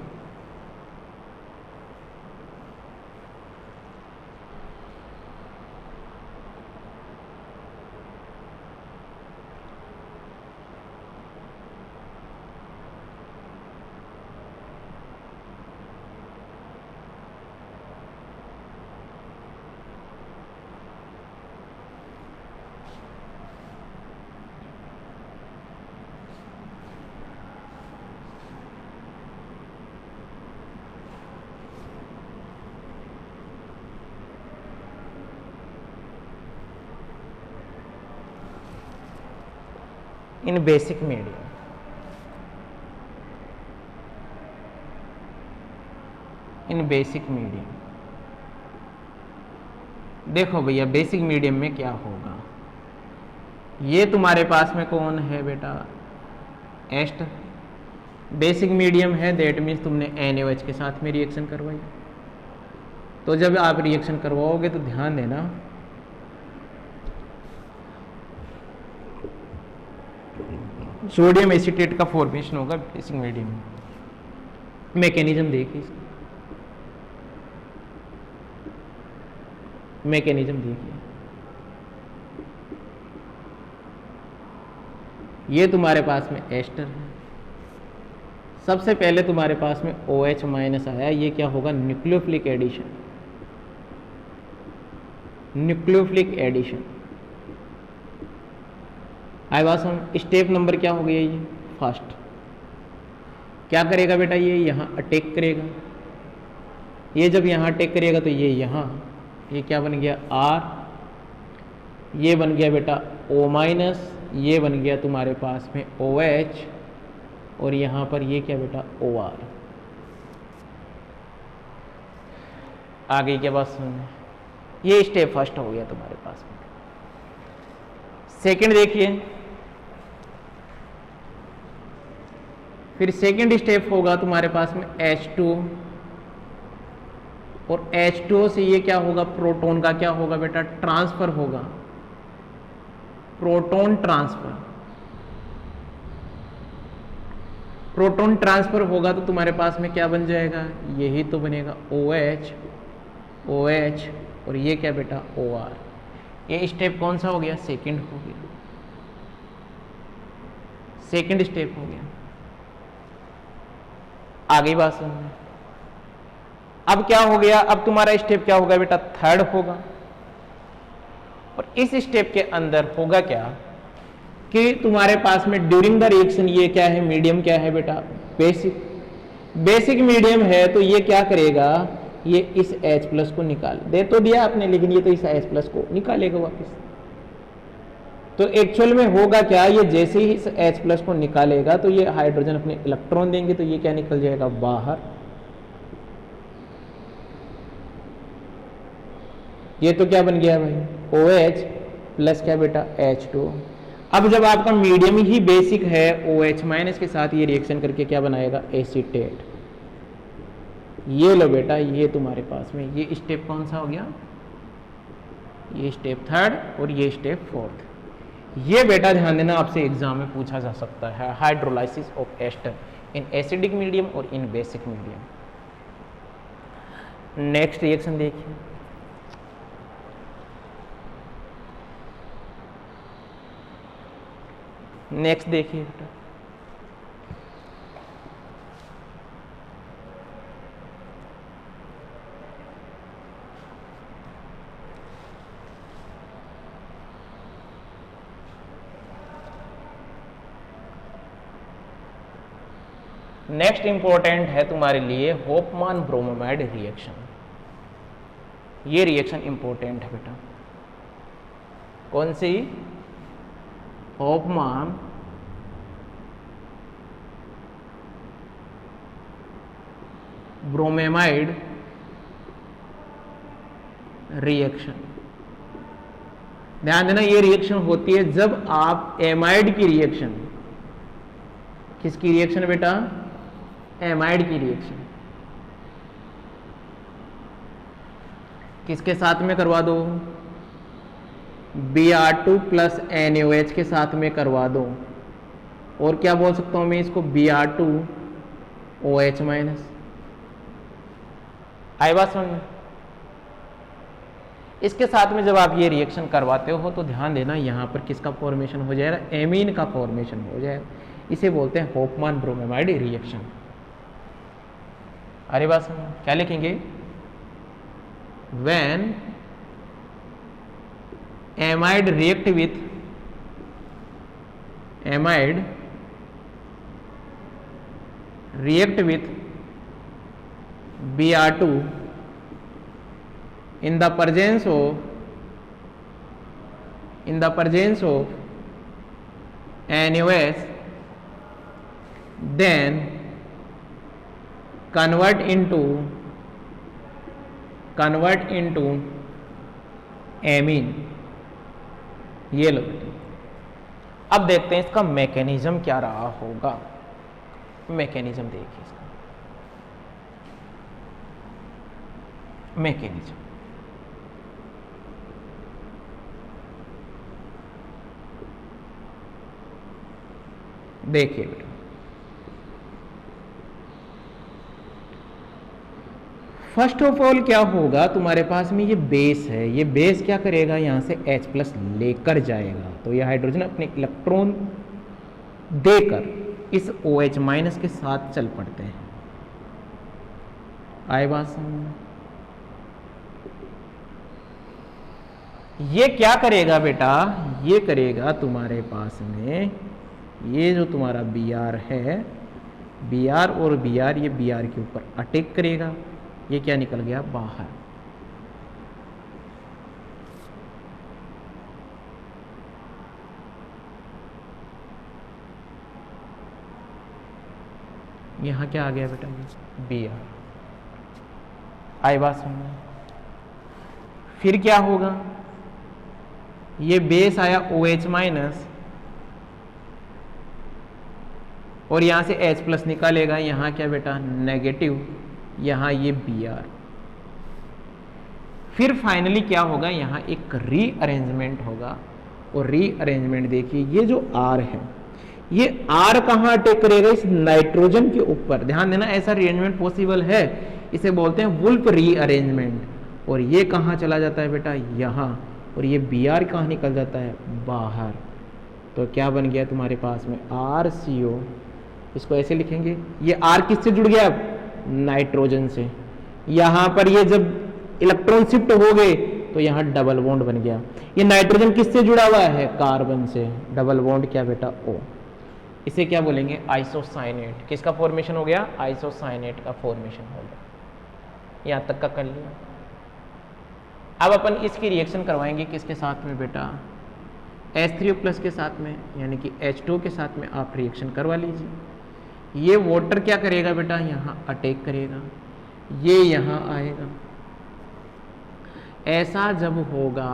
Speaker 1: In basic medium, in basic medium. देखो भैया बेसिक मीडियम में क्या होगा, ये तुम्हारे पास में कौन है बेटा, एस्टर। बेसिक मीडियम है, दैट मीन्स तुमने NaOH के साथ में रिएक्शन करवाई। तो जब आप रिएक्शन करवाओगे तो ध्यान देना, सोडियम एसीटेट का फॉर्मेशन होगा बेसिक मीडियम में। मैकेनिज्म देखिए इसका, मैकेनिज्म देखिए, ये तुम्हारे पास में एस्टर है। सबसे पहले तुम्हारे पास में OH माइनस आया, ये क्या होगा, न्यूक्लियोफिलिक एडिशन, न्यूक्लियोफिलिक एडिशन। आई बात समझ। स्टेप नंबर क्या हो गया, ये फर्स्ट क्या करेगा बेटा, ये यहाँ अटैक करेगा, ये जब यहाँ अटैक करेगा तो ये यहाँ, ये क्या बन गया R, ये बन गया बेटा O माइनस, ये बन गया तुम्हारे पास में OH, और यहाँ पर ये क्या बेटा OR। आगे क्या बात सुनना, ये स्टेप फर्स्ट हो गया तुम्हारे पास में। सेकंड देखिए, फिर सेकंड स्टेप होगा तुम्हारे पास में H2, और H2 से ये क्या होगा, प्रोटॉन का क्या होगा बेटा, ट्रांसफर होगा, प्रोटॉन ट्रांसफर। प्रोटॉन ट्रांसफर होगा तो तुम्हारे पास में क्या बन जाएगा, यही तो बनेगा OH, OH, और ये क्या बेटा OR। ये स्टेप कौन सा हो गया, सेकंड हो गया, सेकंड स्टेप हो गया। आगे बात सुनना, अब क्या हो गया, अब तुम्हारा स्टेप क्या होगा बेटा, थर्ड होगा। और इस स्टेप के अंदर होगा क्या कि तुम्हारे पास में ड्यूरिंग द रिएक्शन, ये क्या है, मीडियम क्या है बेटा, बेसिक, बेसिक मीडियम है, तो ये क्या करेगा, ये इस H प्लस को निकाल दे तो दिया आपने, लेकिन ये तो इस H प्लस को निकालेगा वापस। तो एक्चुअल में होगा क्या, ये जैसे ही इस H प्लस को निकालेगा तो ये हाइड्रोजन अपने इलेक्ट्रॉन देंगे, तो ये क्या निकल जाएगा बाहर, ये तो क्या बन गया भाई OH प्लस क्या बेटा H2। अब जब आपका मीडियम ही बेसिक है, OH माइनस के साथ ये रिएक्शन करके क्या बनाएगा, एसीटेट। ये लो बेटा, ये तुम्हारे पास में ये स्टेप कौन सा हो गया, ये स्टेप थर्ड और ये स्टेप फोर्थ। ये बेटा ध्यान देना, आपसे एग्जाम में पूछा जा सकता है, hydrolysis of ester in acidic medium और in basic medium. Next reaction देखिए, नेक्स्ट देखिए बेटा, नेक्स्ट इंपॉर्टेंट है तुम्हारे लिए होफमान ब्रोमोमाइड रिएक्शन। ये रिएक्शन इंपॉर्टेंट है बेटा, कौन सी, होफमान ब्रोमेमाइड रिएक्शन। ध्यान देना, ये रिएक्शन होती है जब आप एमाइड की रिएक्शन, किसकी रिएक्शन बेटा, एमाइड की रिएक्शन, किसके साथ में करवा दो, Br2 प्लस NaOH के साथ में करवा दो, और क्या बोल सकता हूं मैं इसको, Br2 OH माइनस। आई बात समझ में। इसके साथ में जब आप ये रिएक्शन करवाते हो तो ध्यान देना, यहां पर किसका फॉर्मेशन हो जाएगा, एमीन का फॉर्मेशन हो जाएगा। इसे बोलते हैं होफमान ब्रोमेमाइड रिएक्शन। अरे बात समझ, क्या लिखेंगे, when amide react with, amide react with Br2 in the presence of NaOH, then convert into amine। ये लो, अब देखते हैं इसका मैकेनिज्म क्या रहा होगा। मैकेनिज्म देखिए इसका, मैकेनिज्म देखिए बेटा, फर्स्ट ऑफ ऑल क्या होगा, तुम्हारे पास में ये बेस है, ये बेस क्या करेगा, यहाँ से H+ लेकर जाएगा, तो ये हाइड्रोजन अपने इलेक्ट्रॉन देकर इस OH- के साथ चल पड़ते हैं। आए बात समझ? ये क्या करेगा बेटा, ये करेगा तुम्हारे पास में, ये जो तुम्हारा Br है, Br और Br, ये Br के ऊपर अटैक करेगा, ये क्या निकल गया बाहर। यहां क्या आ गया बेटा, ये Br। आई बात समझ? फिर क्या होगा, ये बेस आया OH- और यहां से H+ निकालेगा, यहां क्या बेटा नेगेटिव, यहां ये Br। फिर फाइनली क्या होगा, यहां एक रीअरेंजमेंट होगा, और रीअरेंजमेंट देखिए, ये जो R है, ये R कहां अटैक करेगा, इस नाइट्रोजन के ऊपर। ध्यान देना, ऐसा रीअरेंजमेंट पॉसिबल है, इसे बोलते हैं वुल्फ रीअरेंजमेंट। और ये कहां चला जाता है बेटा, यहां, और ये Br कहां निकल जाता है बाहर। तो क्या बन गया तुम्हारे पास में RCO, इसको ऐसे लिखेंगे, ये R किससे जुड़ गया, नाइट्रोजन से। यहां पर ये जब इलेक्ट्रॉन शिफ्ट हो गए तो यहां डबल बॉन्ड बन गया। ये नाइट्रोजन किससे जुड़ा हुआ है, कार्बन से, डबल बॉन्ड क्या बेटा O। इसे क्या बोलेंगे, आइसोसाइनेट। किसका फॉर्मेशन हो गया, आइसोसाइनेट का फॉर्मेशन हो गया। यहां तक का कर लिया। अब अपन इसकी रिएक्शन करवाएंगे किसके साथ में बेटा, H3O+ के साथ में, यानी कि H2 के साथ में आप रिएक्शन करवा लीजिए। ये वाटर क्या करेगा बेटा, यहाँ अटैक करेगा, ये यहाँ आएगा। ऐसा जब होगा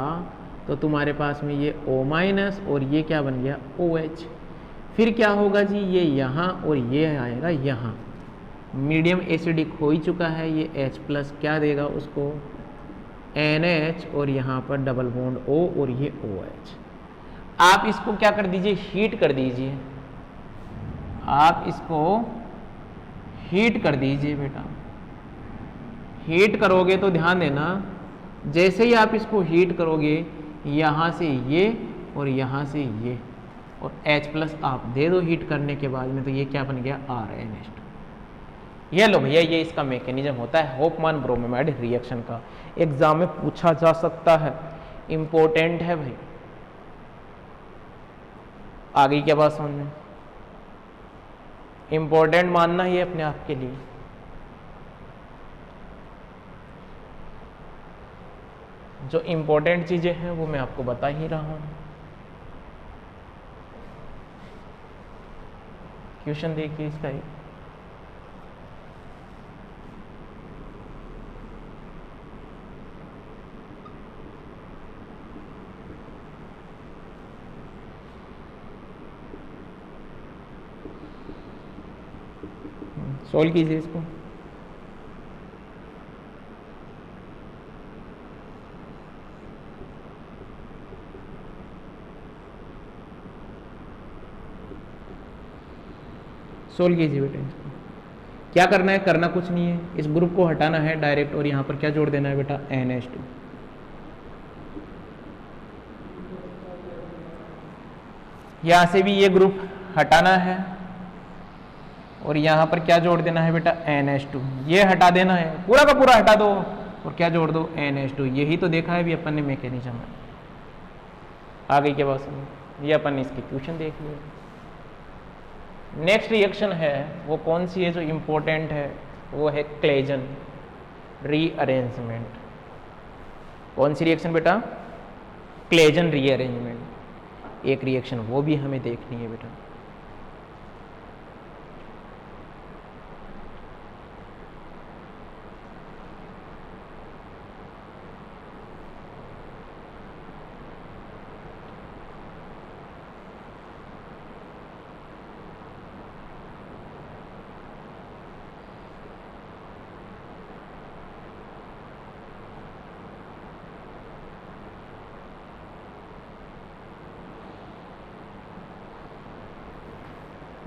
Speaker 1: तो तुम्हारे पास में ये O- और ये क्या बन गया OH। फिर क्या होगा जी, ये यहाँ और ये आएगा यहाँ, मीडियम एसिडिक हो ही चुका है, ये H+ क्या देगा उसको, NH, और यहाँ पर डबल बॉन्ड O और ये OH। आप इसको क्या कर दीजिए, हीट कर दीजिए, आप इसको हीट कर दीजिए बेटा। हीट करोगे तो ध्यान देना, जैसे ही आप इसको हीट करोगे, यहाँ से ये और यहाँ से ये, और H+ आप दे दो हीट करने के बाद में, तो ये क्या बन गया RNH2। ये लो भैया, ये इसका मैकेनिज्म होता है होफमान ब्रोमेमाइड रिएक्शन का। एग्जाम में पूछा जा सकता है, इंपॉर्टेंट है भाई। आगे क्या बात समझ में, इंपॉर्टेंट मानना ही है अपने आप के लिए। जो इंपॉर्टेंट चीजें हैं वो मैं आपको बता ही रहा हूं। क्वेश्चन देखिए इसका एक, सोल्व कीजिए इसको। सोल्व कीजिए बेटा इसको। क्या करना है, करना कुछ नहीं है, इस ग्रुप को हटाना है डायरेक्ट, और यहां पर क्या जोड़ देना है बेटा NH2। यहां से भी ये ग्रुप हटाना है, और यहां पर क्या जोड़ देना है बेटा NH2। ये हटा देना है, पूरा का पूरा हटा दो, और क्या जोड़ दो NH2। यही तो देखा है भी अपन ने मैकेनिज्म में। आ गई क्या बात समझ, ये अपन ने इसकी क्वेश्चन देख लिया। नेक्स्ट रिएक्शन है वो कौन सी है जो इंपॉर्टेंट है, वो है क्लेजन रीअरेंजमेंट। कौन सी रिएक्शन बेटा, क्लेजन रीअरेंजमेंट। एक रिएक्शन वो भी हमें देखनी है बेटा।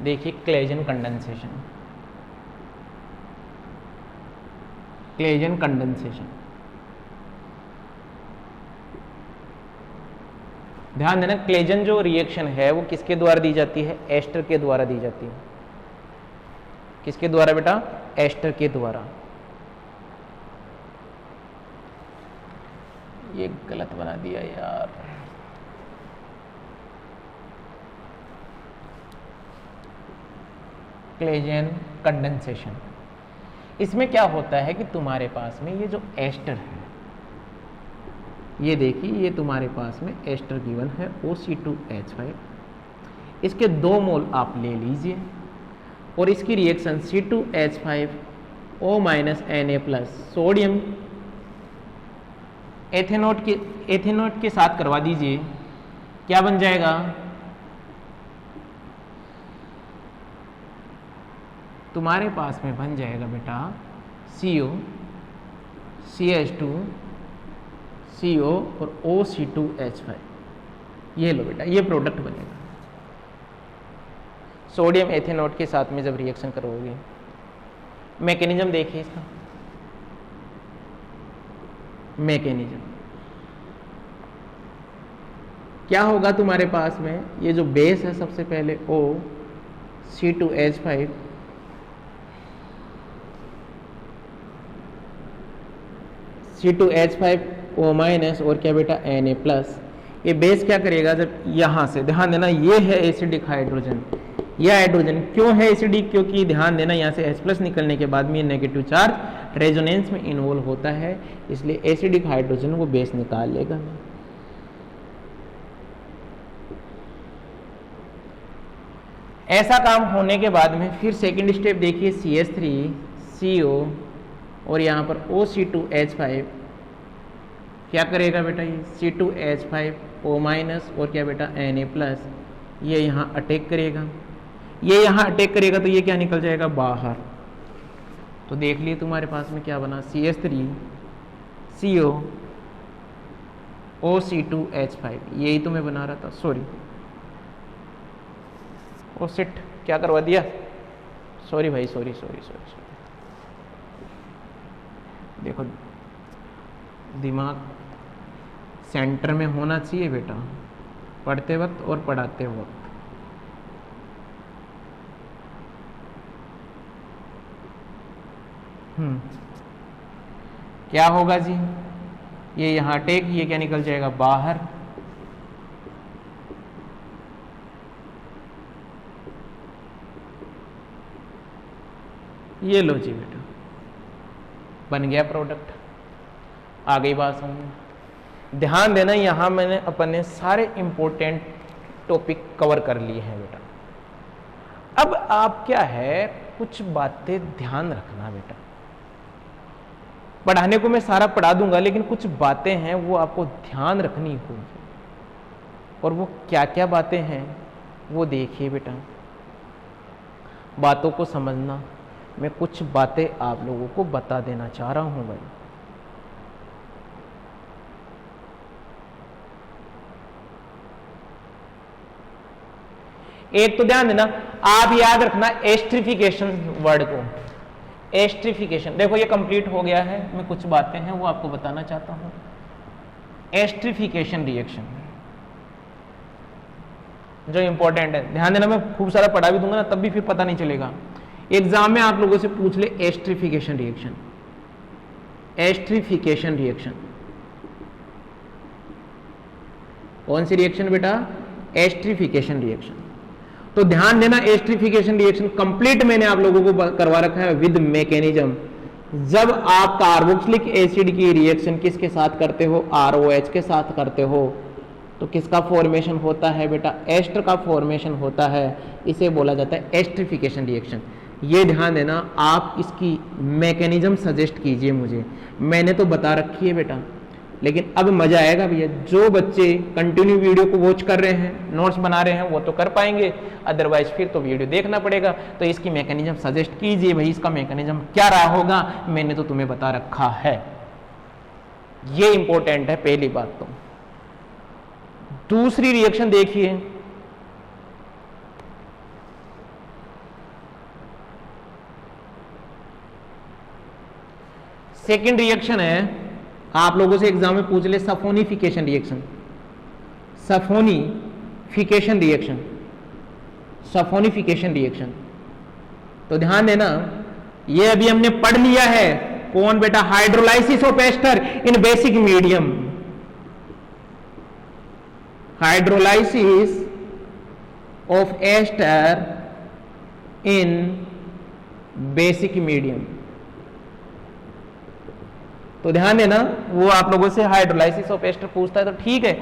Speaker 1: देखिए क्लेजन कंडेंसेशन, क्लेजन कंडेंसेशन। ध्यान देना, क्लेजन जो रिएक्शन है वो किसके द्वारा दी जाती है? एस्टर के द्वारा दी जाती है। किसके द्वारा बेटा? एस्टर के द्वारा। ये गलत बना दिया यार। क्लेजन कंडेंसेशन, इसमें क्या होता है कि तुम्हारे पास में ये जो एस्टर है, ये देखिए, ये तुम्हारे पास में एस्टर गिवन है OC2H5, इसके 2 मोल आप ले लीजिए और इसकी रिएक्शन C2H5O Na+ सोडियम एथेनॉट के साथ करवा दीजिए। क्या बन जाएगा? तुम्हारे पास में बन जाएगा बेटा CO, CH2, CO और OC2H5। ये लो बेटा, ये प्रोडक्ट बनेगा। सोडियम एथेनॉट के साथ में जब रिएक्शन करोगे, मैकेनिज्म देखिए इसका। मैकेनिज्म क्या होगा तुम्हारे पास में? ये जो बेस है सबसे पहले OC2H5, C2H5O- और क्या बेटा Na+। ये बेस क्या करेगा? जब यहां से, ध्यान देना, ये है एसिडिक हाइड्रोजन, यह हाइड्रोजन क्यों है एसिडिक? क्योंकि ध्यान देना, यहाँ से H+ निकलने के बाद में ये नेगेटिव चार्ज रेजोनेंस में इन्वॉल्व होता है, इसलिए एसिडिक हाइड्रोजन वो बेस निकाल लेगा। ऐसा काम होने के बाद में फिर सेकंड स्टेप देखिए, CH3, CO और यहाँ पर OC2H5 क्या करेगा बेटा? ये C2H5O- और क्या बेटा Na+, ये यहाँ अटैक करेगा। ये यहाँ अटैक करेगा तो ये क्या निकल जाएगा? बाहर। तो देख लिए तुम्हारे पास में क्या बना? CH3, CO, OC2H5। यही तो मैं बना रहा था, सॉरी, ओ शिट, क्या करवा दिया? सॉरी भाई, सॉरी। देखो, दिमाग सेंटर में होना चाहिए बेटा, पढ़ते वक्त और पढ़ाते वक्त। क्या होगा जी? ये यहाँ अटैक, ये क्या निकल जाएगा? बाहर। ये लो जी बेटा, बन गया प्रोडक्ट। आ गई बात समझ। ध्यान देना, यहां मैंने अपने सारे इंपॉर्टेंट टॉपिक कवर कर लिए हैं बेटा। अब आप क्या है, कुछ बातें ध्यान रखना बेटा। पढ़ाने को मैं सारा पढ़ा दूंगा, लेकिन कुछ बातें हैं वो आपको ध्यान रखनी होगी। और वो क्या क्या बातें हैं वो देखिए बेटा। बातों को समझना, मैं कुछ बातें आप लोगों को बता देना चाह रहा हूं भाई। एक तो ध्यान देना, आप याद रखना एस्ट्रिफिकेशन वर्ड को। एस्ट्रिफिकेशन, देखो ये कंप्लीट हो गया है, मैं कुछ बातें हैं वो आपको बताना चाहता हूं। एस्ट्रिफिकेशन रिएक्शन जो इंपॉर्टेंट है, ध्यान देना, मैं खूब सारा पढ़ा भी दूंगा ना, तब भी फिर पता नहीं चलेगा। एग्जाम में आप लोगों से पूछ ले एस्ट्रिफिकेशन रिएक्शन। एस्ट्रिफिकेशन रिएक्शन कौन सी रिएक्शन बेटा? Esterification reaction. तो ध्यान देना, एस्ट्रिफिकेशन रिएक्शन कंप्लीट मैंने आप लोगों को करवा रखा है विद मैकेनिज्म। जब आप कार्बोक्सिलिक एसिड की रिएक्शन किसके साथ करते हो? ROH के साथ करते हो, तो किसका फॉर्मेशन होता है बेटा? एस्टर का फॉर्मेशन होता है। इसे बोला जाता है एस्ट्रिफिकेशन रिएक्शन। ये ध्यान देना, आप इसकी मैकेनिज्म सजेस्ट कीजिए मुझे, मैंने तो बता रखी है बेटा, लेकिन अब मजा आएगा भैया। जो बच्चे कंटिन्यू वीडियो को वॉच कर रहे हैं, नोट्स बना रहे हैं, वो तो कर पाएंगे, अदरवाइज फिर तो वीडियो देखना पड़ेगा। तो इसकी मैकेनिज्म सजेस्ट कीजिए भाई, इसका मैकेनिज्म क्या रहा होगा, मैंने तो तुम्हें बता रखा है। ये इंपॉर्टेंट है पहली बात। तो दूसरी रिएक्शन देखिए, सेकेंड रिएक्शन है, आप लोगों से एग्जाम में पूछ ले, सफोनिफिकेशन रिएक्शन, सफोनिफिकेशन रिएक्शन, सफोनिफिकेशन रिएक्शन। तो ध्यान देना, ये अभी हमने पढ़ लिया है। कौन बेटा? Hydrolysis of ester in basic medium, hydrolysis of ester in basic medium. तो ध्यान देना, वो आप लोगों से हाइड्रोलाइसिस ऑफ एस्टर पूछता है तो ठीक है।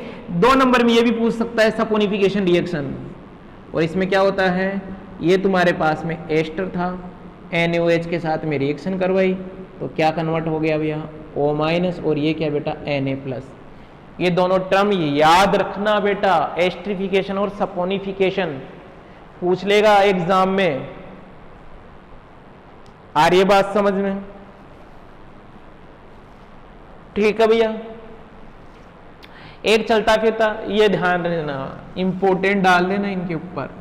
Speaker 1: 2 नंबर में ये भी पूछ सकता है सपोनिफिकेशन रिएक्शन। और इसमें क्या होता है, ये तुम्हारे पास में एस्टर था, NaOH के साथ में रिएक्शन करवाई तो क्या कन्वर्ट हो गया भैया? O- और ये क्या बेटा? Na+। ये दोनों टर्म याद रखना बेटा, एस्ट्रिफिकेशन और सपोनिफिकेशन पूछ लेगा एग्जाम में। आ रही है बात समझ में? ठीक है भैया। एक चलता फिरता ये ध्यान रखना, इंपोर्टेंट डाल देना इनके ऊपर।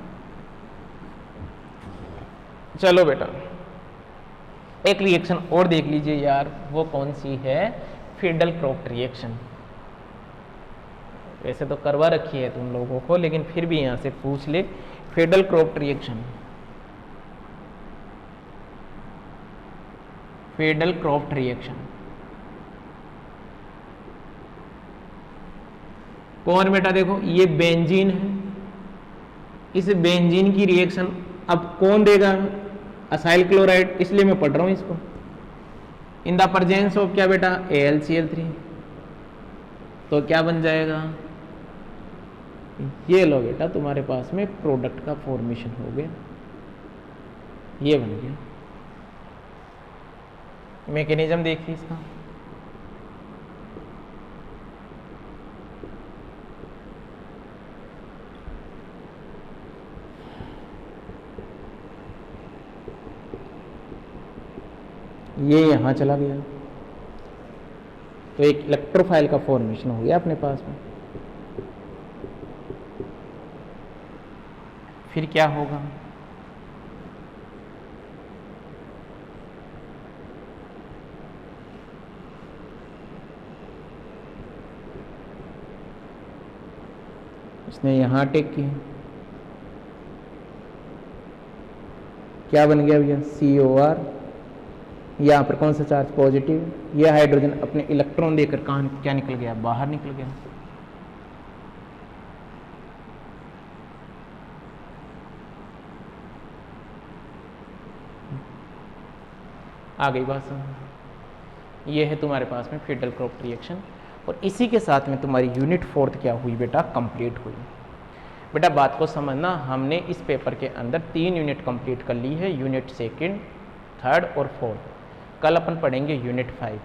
Speaker 1: चलो बेटा, एक रिएक्शन और देख लीजिए यार, वो कौन सी है? फिडल-क्रोफ्ट रिएक्शन। वैसे तो करवा रखी है तुम लोगों को, लेकिन फिर भी यहां से पूछ ले, फिडल-क्रोफ्ट रिएक्शन, फिडल-क्रोफ्ट रिएक्शन। कौन बेटा? देखो ये बेंजीन है, इस बेंजीन की रिएक्शन अब कौन देगा? असाइल क्लोराइड, इसलिए मैं पढ़ रहा हूं इसको। इन द प्रेजेंस ऑफ क्या बेटा? AlCl3। तो क्या बन जाएगा? ये लो बेटा, तुम्हारे पास में प्रोडक्ट का फॉर्मेशन हो गया, ये बन गया। मैकेनिज्म देखिए इसका, ये यहां चला गया तो एक इलेक्ट्रोफाइल का फॉर्मेशन हो गया अपने पास में। फिर क्या होगा? इसने यहां अटैक की, क्या बन गया भैया? COR। यहाँ पर कौन सा चार्ज? पॉजिटिव। यह हाइड्रोजन अपने इलेक्ट्रॉन देकर कहाँ क्या निकल गया? बाहर निकल गया। आ गई बात समझ? ये है तुम्हारे पास में फिडल-क्रोफ्ट रिएक्शन, और इसी के साथ में तुम्हारी यूनिट 4 क्या हुई बेटा? कंप्लीट हुई। बेटा बात को समझना, हमने इस पेपर के अंदर 3 यूनिट कंप्लीट कर ली है, यूनिट 2, 3 और 4। कल अपन पढ़ेंगे यूनिट 5।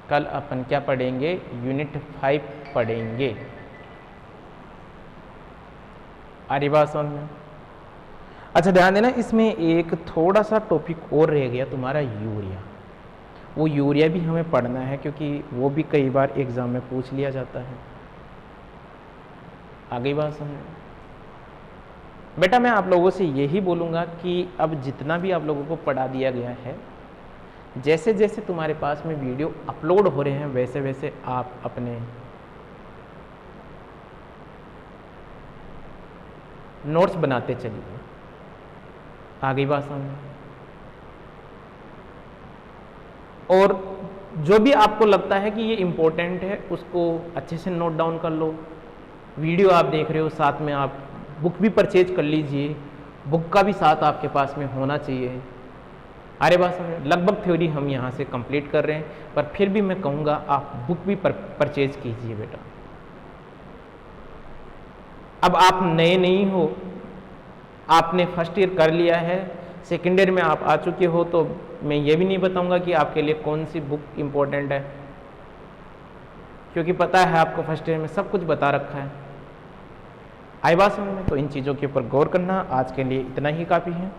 Speaker 1: कल अपन क्या पढ़ेंगे? यूनिट 5 पढ़ेंगे। आ रही बात समझ में? अच्छा ध्यान देना, इसमें एक थोड़ा सा टॉपिक और रह गया तुम्हारा, यूरिया। वो यूरिया भी हमें पढ़ना है, क्योंकि वो भी कई बार एग्जाम में पूछ लिया जाता है। आ गई बात समझ? बेटा मैं आप लोगों से यही बोलूँगा कि अब जितना भी आप लोगों को पढ़ा दिया गया है, जैसे जैसे तुम्हारे पास में वीडियो अपलोड हो रहे हैं, वैसे वैसे आप अपने नोट्स बनाते चलिए। आ गई बात समझ? और जो भी आपको लगता है कि ये इम्पोर्टेंट है, उसको अच्छे से नोट डाउन कर लो। वीडियो आप देख रहे हो, साथ में आप बुक भी परचेज कर लीजिए, बुक का भी साथ आपके पास में होना चाहिए। अरे बात समझ? लगभग थ्योरी हम यहाँ से कंप्लीट कर रहे हैं, पर फिर भी मैं कहूँगा आप बुक भी परचेज कीजिए बेटा। अब आप नए नहीं हो, आपने फर्स्ट ईयर कर लिया है, सेकेंड ईयर में आप आ चुके हो, तो मैं ये भी नहीं बताऊँगा कि आपके लिए कौन सी बुक इम्पोर्टेंट है, क्योंकि पता है आपको फर्स्ट ईयर में सब कुछ बता रखा है। आई बात समझ में? तो इन चीज़ों के ऊपर गौर करना। आज के लिए इतना ही काफ़ी है।